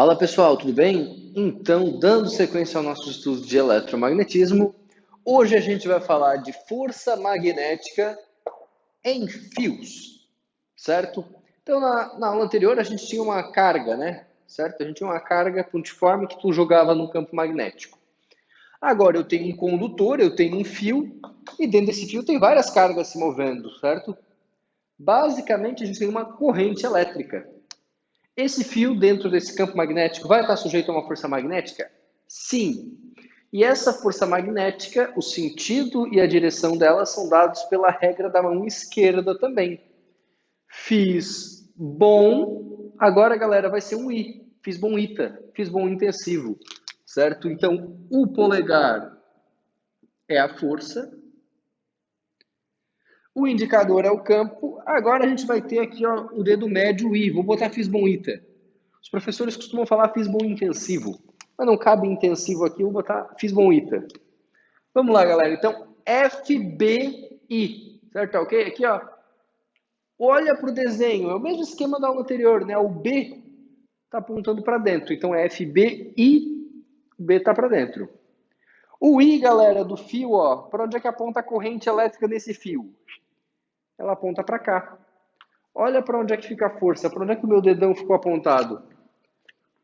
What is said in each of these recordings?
Fala pessoal, tudo bem? Então, dando sequência ao nosso estudo de eletromagnetismo, hoje a gente vai falar de força magnética em fios, certo? Então, na aula anterior a gente tinha uma carga, né? Certo? A gente tinha uma carga pontiforme que tu jogava no campo magnético. Agora eu tenho um condutor, eu tenho um fio, e dentro desse fio tem várias cargas se movendo, certo? Basicamente a gente tem uma corrente elétrica. Esse fio dentro desse campo magnético vai estar sujeito a uma força magnética? Sim. E essa força magnética, o sentido e a direção dela são dados pela regra da mão esquerda também. Fiz bom, agora galera vai ser um I. Fiz bom ita, fiz bom intensivo, certo? Então o polegar é a força, o indicador é o campo, agora a gente vai ter aqui ó, o dedo médio I, vou botar fiz bom ita. Os professores costumam falar fiz bom intensivo, mas não cabe intensivo aqui, eu vou botar fiz bom ita. Vamos lá, galera. Então, FBI, certo? Ok? Aqui, ó. Olha para o desenho, é o mesmo esquema da aula anterior, né? O B está apontando para dentro, então é FBI, o B está para dentro. O I, galera, do fio, ó, para onde é que aponta a corrente elétrica desse fio? Ela aponta para cá. Olha para onde é que fica a força, para onde é que o meu dedão ficou apontado?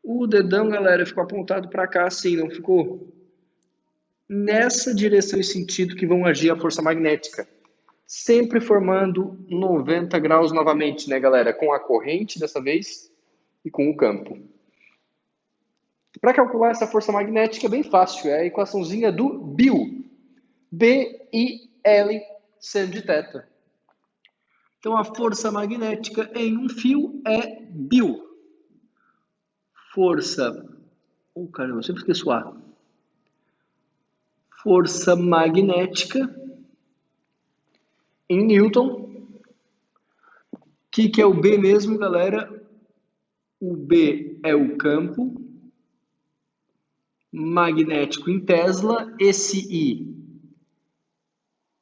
O dedão, galera, ficou apontado para cá assim, não ficou? Nessa direção e sentido que vão agir a força magnética. Sempre formando 90 graus novamente, né, galera? Com a corrente dessa vez e com o campo. Para calcular essa força magnética é bem fácil, é a equaçãozinha do Bill. B-I-L, seno de θ. Então a força magnética em um fio é Bill. Força. Caramba, eu sempre esqueço A. Força magnética em Newton. O que é o B mesmo, galera? O B é o campo magnético em Tesla. Esse I,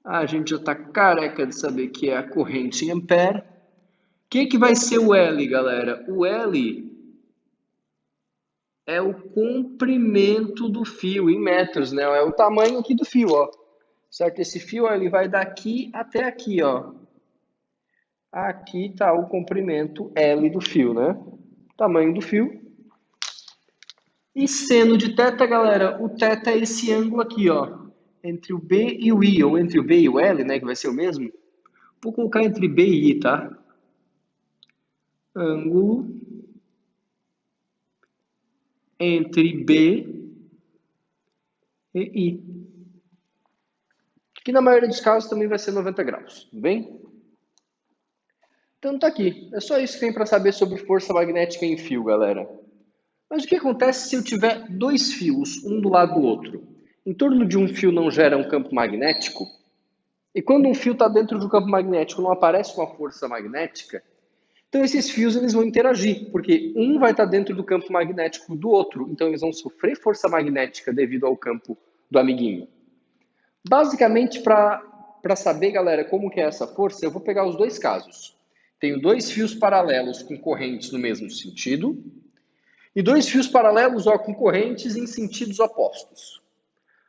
a gente já está careca de saber que é a corrente em ampere. O que vai ser o L, galera? O L é o comprimento do fio em metros, né? É o tamanho aqui do fio, ó. Certo? Esse fio ele vai daqui até aqui, ó. Aqui está o comprimento L do fio, né? Tamanho do fio. E seno de θ, galera, o θ é esse ângulo aqui, ó. Entre o B e o I, ou entre o B e o L, né, que vai ser o mesmo. Vou colocar entre B e I, tá? Ângulo entre B e I. Que na maioria dos casos também vai ser 90 graus, tudo bem? Então tá aqui. É só isso que tem para saber sobre força magnética em fio, galera. Mas o que acontece se eu tiver dois fios, um do lado do outro? Em torno de um fio não gera um campo magnético? E quando um fio está dentro do campo magnético, não aparece uma força magnética? Então esses fios eles vão interagir, porque um vai estar dentro do campo magnético do outro, então eles vão sofrer força magnética devido ao campo do amiguinho. Basicamente, para saber, galera, como que é essa força, eu vou pegar os dois casos. Tenho dois fios paralelos com correntes no mesmo sentido, e dois fios paralelos ó, com correntes em sentidos opostos.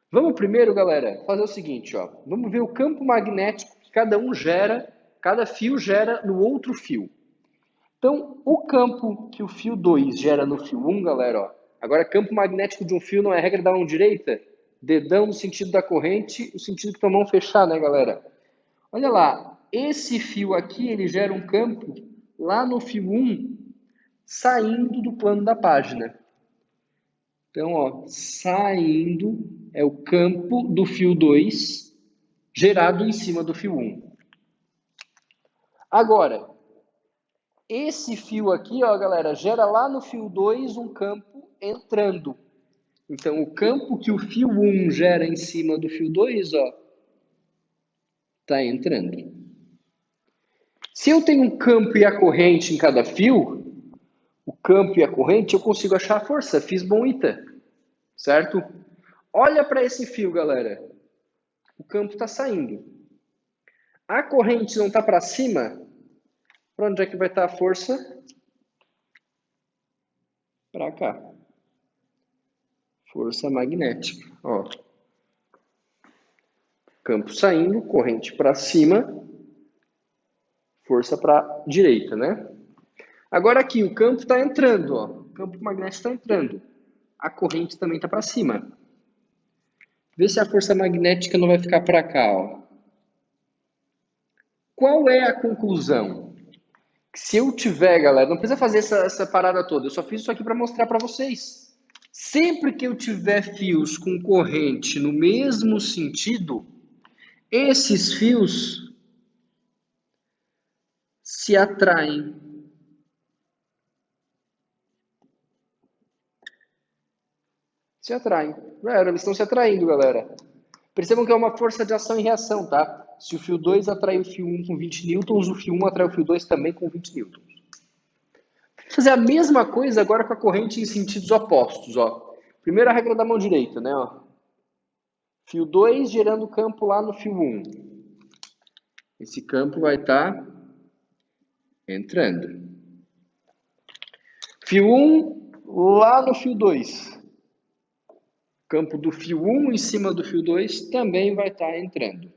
Vamos primeiro, galera, fazer o seguinte, ó. Vamos ver o campo magnético que cada fio gera no outro fio. Então, o campo que o fio 2 gera no fio 1, galera, ó. Agora, campo magnético de um fio não é regra da mão direita? Dedão no sentido da corrente, o sentido que tua mão fechar, né, galera? Olha lá, esse fio aqui, ele gera um campo lá no fio 1, saindo do plano da página. Então, ó, saindo é o campo do fio 2 gerado em cima do fio 1. Agora, esse fio aqui, ó, galera, gera lá no fio 2 um campo entrando. Então, o campo que o fio 1 gera em cima do fio 2, ó, tá entrando. Se eu tenho um campo e a corrente em cada fio, o campo e a corrente, eu consigo achar a força. Fiz bom ita, certo? Olha para esse fio, galera. O campo está saindo. A corrente não está para cima? Para onde é que vai estar a força? para cá. Força magnética, ó. Campo saindo, corrente para cima, força para a direita, né? Agora aqui, o campo está entrando, ó. O campo magnético está entrando. A corrente também está para cima. Vê se a força magnética não vai ficar para cá, ó. Qual é a conclusão? Se eu tiver, galera, não precisa fazer essa parada toda, eu só fiz isso aqui para mostrar para vocês. Sempre que eu tiver fios com corrente no mesmo sentido, esses fios se atraem. Se atraem. Eles estão se atraindo, galera. Percebam que é uma força de ação e reação, tá? Se o fio 2 atrai o fio 1 com 20 newtons, o fio 1 atrai o fio 2 também com 20 newtons. Vou fazer a mesma coisa agora com a corrente em sentidos opostos, ó. Primeira regra da mão direita, né, ó. Fio 2 gerando campo lá no fio 1. Esse campo vai estar entrando. Fio 1 lá no fio 2. Campo do fio 1 em cima do fio 2 também vai estar entrando.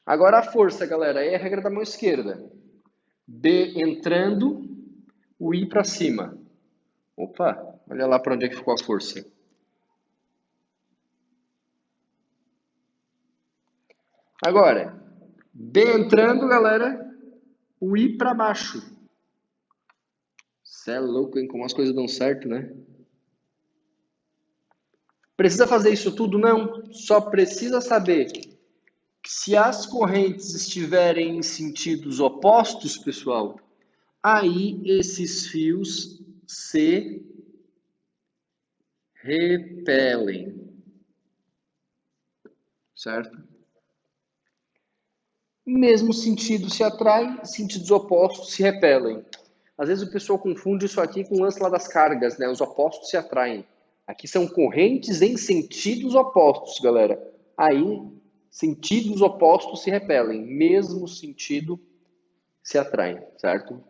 Agora a força, galera, é a regra da mão esquerda. B entrando, o I para cima. Opa, olha lá para onde é que ficou a força. Agora, B entrando, galera, o I para baixo. Cê é louco, hein? Como as coisas dão certo, né? Precisa fazer isso tudo? Não. Só precisa saber que se as correntes estiverem em sentidos opostos, pessoal, aí esses fios se repelem. Certo? Mesmo sentido se atrai, sentidos opostos se repelem. Às vezes o pessoal confunde isso aqui com o lance lá das cargas, né? Os opostos se atraem. Aqui são correntes em sentidos opostos, galera. Aí, sentidos opostos se repelem. Mesmo sentido se atraem, certo?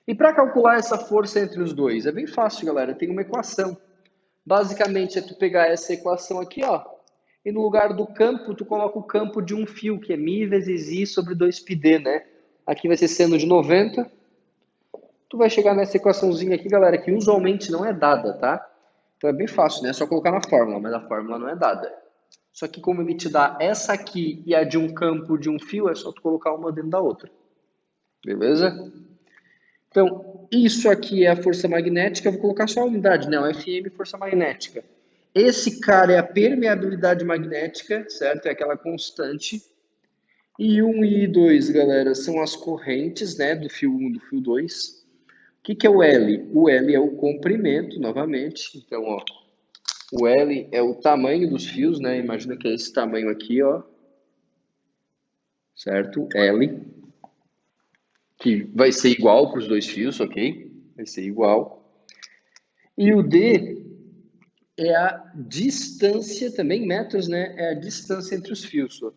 E para calcular essa força entre os dois? É bem fácil, galera. Tem uma equação. Basicamente, é tu pegar essa equação aqui, ó. E no lugar do campo, tu coloca o campo de um fio, que é μ vezes I sobre 2πd, né? Aqui vai ser seno de 90. Tu vai chegar nessa equaçãozinha aqui, galera, que usualmente não é dada, tá? Então é bem fácil, né? É só colocar na fórmula, mas a fórmula não é dada. Só que como ele te dá essa aqui e a de um campo de um fio, é só tu colocar uma dentro da outra. Beleza? Então, isso aqui é a força magnética, eu vou colocar só a unidade, né? O FM, força magnética. Esse cara é a permeabilidade magnética, certo? É aquela constante. E 1 e 2, galera, são as correntes, né? Do fio 1 e do fio 2. O que é o L? O L é o comprimento, novamente. Então, ó, o L é o tamanho dos fios, né? Imagina que é esse tamanho aqui, ó. Certo? L. Que vai ser igual para os dois fios, ok? Vai ser igual. E o D é a distância, também metros, né? É a distância entre os fios. Ó.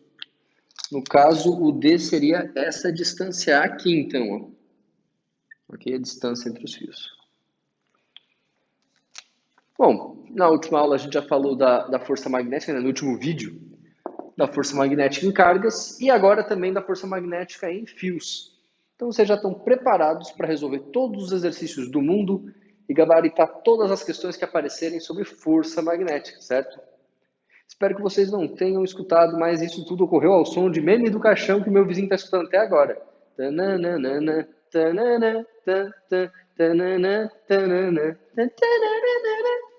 No caso, o D seria essa distância aqui, então, ó. Ok? A distância entre os fios. Bom, na última aula a gente já falou da força magnética, né? No último vídeo, da força magnética em cargas e agora também da força magnética em fios. Então vocês já estão preparados para resolver todos os exercícios do mundo e gabaritar todas as questões que aparecerem sobre força magnética, certo? Espero que vocês não tenham escutado, mas isso tudo ocorreu ao som de Meme do Caixão que o meu vizinho está escutando até agora. Tananana, tanana, tanana, tanana, tanana, tanana.